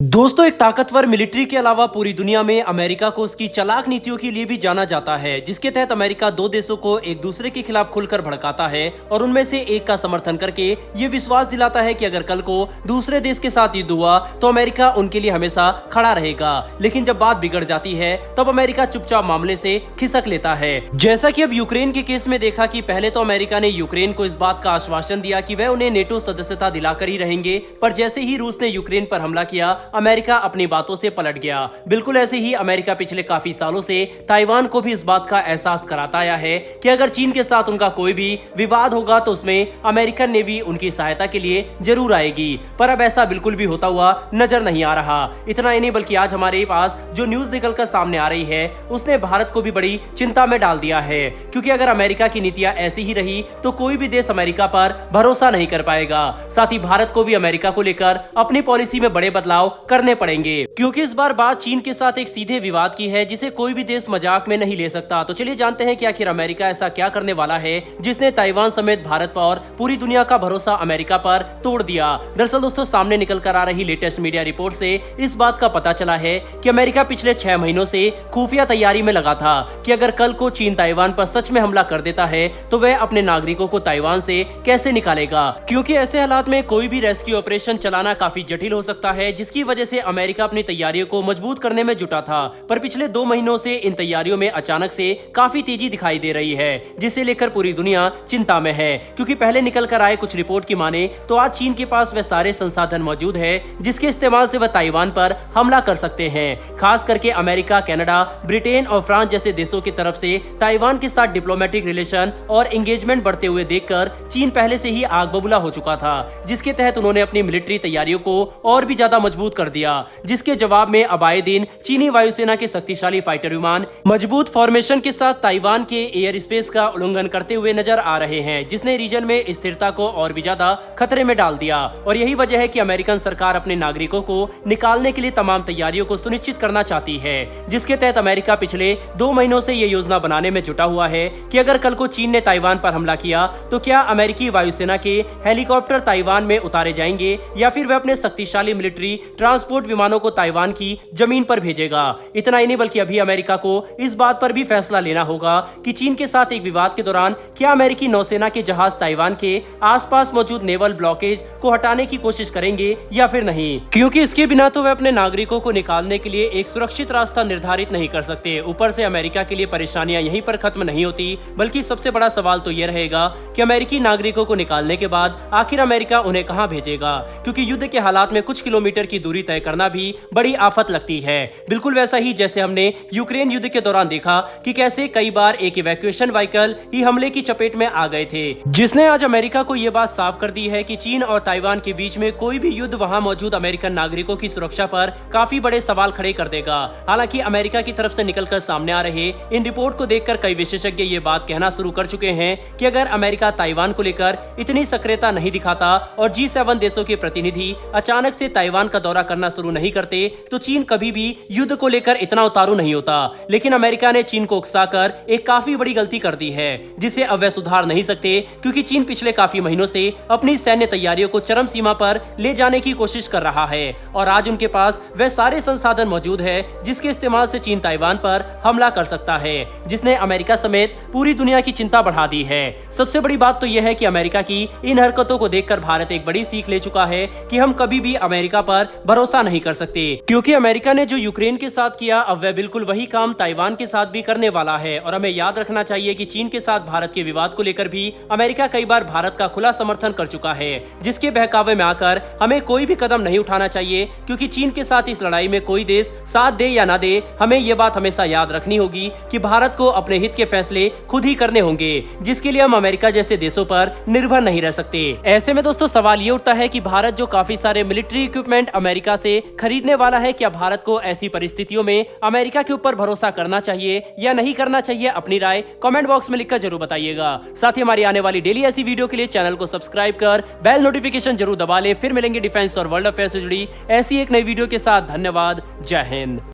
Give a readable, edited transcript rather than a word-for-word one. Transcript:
दोस्तों, एक ताकतवर मिलिट्री के अलावा पूरी दुनिया में अमेरिका को उसकी चालाक नीतियों के लिए भी जाना जाता है, जिसके तहत अमेरिका दो देशों को एक दूसरे के खिलाफ खुलकर भड़काता है और उनमें से एक का समर्थन करके ये विश्वास दिलाता है कि अगर कल को दूसरे देश के साथ युद्ध हुआ तो अमेरिका उनके लिए हमेशा खड़ा रहेगा। लेकिन जब बात बिगड़ जाती है तब अमेरिका चुपचाप मामले से खिसक लेता है। जैसा कि अब यूक्रेन के केस में देखा कि पहले तो अमेरिका ने यूक्रेन को इस बात का आश्वासन दिया कि वह उन्हें नेटो सदस्यता दिलाकर ही रहेंगे, पर जैसे ही रूस ने यूक्रेन पर हमला किया अमेरिका अपनी बातों से पलट गया। बिल्कुल ऐसे ही अमेरिका पिछले काफी सालों से ताइवान को भी इस बात का एहसास कराता आया है कि अगर चीन के साथ उनका कोई भी विवाद होगा तो उसमें अमेरिकन नेवी उनकी सहायता के लिए जरूर आएगी, पर अब ऐसा बिल्कुल भी होता हुआ नजर नहीं आ रहा। इतना ही नहीं बल्कि आज हमारे पास जो न्यूज निकलकर सामने आ रही है उसने भारत को भी बड़ी चिंता में डाल दिया है, क्योंकि अगर अमेरिका की नीतियां ऐसी ही रही तो कोई भी देश अमेरिका पर भरोसा नहीं कर पाएगा। साथ ही भारत को भी अमेरिका को लेकर अपनी पॉलिसी में बड़े बदलाव करने पड़ेंगे, क्योंकि इस बार बात चीन के साथ एक सीधे विवाद की है जिसे कोई भी देश मजाक में नहीं ले सकता। तो चलिए जानते हैं कि आखिर अमेरिका ऐसा क्या करने वाला है जिसने ताइवान समेत भारत पर और पूरी दुनिया का भरोसा अमेरिका पर तोड़ दिया। दरअसल दोस्तों, सामने निकल कर आ रही लेटेस्ट मीडिया रिपोर्ट से इस बात का पता चला है कि अमेरिका पिछले 6 महीनों से खुफिया तैयारी में लगा था कि अगर कल को चीन ताइवान पर सच में हमला कर देता है तो वह अपने नागरिकों को ताइवान से कैसे निकालेगा, क्योंकि ऐसे हालात में कोई भी रेस्क्यू ऑपरेशन चलाना काफी जटिल हो सकता है, जिसकी वजह से अमेरिका अपनी तैयारियों को मजबूत करने में जुटा था। पर पिछले 2 महीनों से इन तैयारियों में अचानक से काफी तेजी दिखाई दे रही है, जिसे लेकर पूरी दुनिया चिंता में है। क्योंकि पहले निकल कर आए कुछ रिपोर्ट की माने तो आज चीन के पास वह सारे संसाधन मौजूद है जिसके इस्तेमाल से वह ताइवान पर हमला कर सकते हैं। खास करके अमेरिका, कनाडा, ब्रिटेन और फ्रांस जैसे देशों की तरफ से ताइवान के साथ डिप्लोमेटिक रिलेशन और एंगेजमेंट बढ़ते हुए देखकर चीन पहले से ही आग बबूला हो चुका था, जिसके तहत उन्होंने अपनी मिलिट्री तैयारियों को और भी ज्यादा मजबूत कर दिया, जिसके जवाब में अब आए दिन चीनी वायुसेना के शक्तिशाली फाइटर विमान मजबूत फॉर्मेशन के साथ ताइवान के एयर स्पेस का उल्लंघन करते हुए नजर आ रहे हैं, जिसने रीजन में स्थिरता को और भी ज्यादा खतरे में डाल दिया। और यही वजह है कि अमेरिकन सरकार अपने नागरिकों को निकालने के लिए तमाम तैयारियों को सुनिश्चित करना चाहती है, जिसके तहत अमेरिका पिछले 2 महीनों से ये योजना बनाने में जुटा हुआ है कि अगर कल को चीन ने ताइवान पर हमला किया तो क्या अमेरिकी वायुसेना के हेलीकॉप्टर ताइवान में उतारे जाएंगे या फिर वह अपने शक्तिशाली मिलिट्री ट्रांसपोर्ट विमानों को ताइवान की जमीन पर भेजेगा। इतना ही नहीं बल्कि अभी अमेरिका को इस बात पर भी फैसला लेना होगा कि चीन के साथ एक विवाद के दौरान क्या अमेरिकी नौसेना के जहाज ताइवान के आसपास मौजूद नेवल ब्लॉकेज को हटाने की कोशिश करेंगे या फिर नहीं, क्योंकि इसके बिना तो वे अपने नागरिकों को निकालने के लिए एक सुरक्षित रास्ता निर्धारित नहीं कर सकते। ऊपर से अमेरिका के लिए परेशानियां यहीं पर खत्म नहीं होती, बल्कि सबसे बड़ा सवाल तो यह रहेगा कि अमेरिकी नागरिकों को निकालने के बाद आखिर अमेरिका उन्हें कहां भेजेगा, क्योंकि युद्ध के हालात में कुछ किलोमीटर की दूरी तय करना भी बड़ी आफत लगती है। बिल्कुल वैसा ही जैसे हमने यूक्रेन युद्ध के दौरान देखा कि कैसे कई बार एक इवैक्यूएशन व्हीकल ही हमले की चपेट में आ गए थे, जिसने आज अमेरिका को यह बात साफ कर दी है कि चीन और ताइवान के बीच में कोई भी युद्ध वहां मौजूद अमेरिकन नागरिकों की सुरक्षा पर काफी बड़े सवाल खड़े कर देगा। हालांकि अमेरिका की तरफ से निकलकर सामने आ रहे इन रिपोर्ट को देखकर कई विशेषज्ञ ये बात कहना शुरू कर चुके हैं कि अगर अमेरिका ताइवान को लेकर इतनी सक्रियता नहीं दिखाता और G7 देशों के प्रतिनिधि अचानक से ताइवान का दौरा करना शुरू नहीं करते तो चीन कभी भी युद्ध को लेकर इतना उतारू नहीं होता। लेकिन अमेरिका ने चीन को उकसाकर एक काफी बड़ी गलती कर दी है, जिसे अब वे सुधार नहीं सकते, क्योंकि चीन पिछले काफी महीनों से अपनी सैन्य तैयारियों को चरम सीमा पर ले जाने की कोशिश कर रहा है और आज उनके पास वह सारे संसाधन मौजूद है जिसके इस्तेमाल से चीन ताइवान पर हमला कर सकता है, जिसने अमेरिका समेत पूरी दुनिया की चिंता बढ़ा दी है। सबसे बड़ी बात तो यह है कि अमेरिका की इन हरकतों को देखकर भारत एक बड़ी सीख ले चुका है कि हम कभी भी अमेरिका पर भरोसा नहीं कर सकते, क्योंकि अमेरिका ने जो यूक्रेन के साथ किया अब वह बिल्कुल वही काम ताइवान के साथ भी करने वाला है। और हमें याद रखना चाहिए कि चीन के साथ भारत के विवाद को लेकर भी अमेरिका कई बार भारत का खुला समर्थन कर चुका है, जिसके बहकावे में आकर हमें कोई भी कदम नहीं उठाना चाहिए, क्योंकि चीन के साथ इस लड़ाई में कोई देश साथ दे या ना दे, हमें ये बात हमेशा याद रखनी होगी कि भारत को अपने हित के फैसले खुद ही करने होंगे, जिसके लिए हम अमेरिका जैसे देशों पर निर्भर नहीं रह सकते। ऐसे में दोस्तों सवाल ये उठता है कि भारत जो काफी सारे मिलिट्री इक्विपमेंट अमेरिका से खरीदने वाला है, क्या भारत को ऐसी परिस्थितियों में अमेरिका के ऊपर भरोसा करना चाहिए या नहीं करना चाहिए? अपनी राय कमेंट बॉक्स में लिखकर जरूर बताइएगा। साथ ही हमारी आने वाली डेली ऐसी वीडियो के लिए चैनल को सब्सक्राइब कर बेल नोटिफिकेशन जरूर दबा ले। फिर मिलेंगे डिफेंस और वर्ल्ड अफेयर से जुड़ी ऐसी एक नई वीडियो के साथ। धन्यवाद। जय हिंद।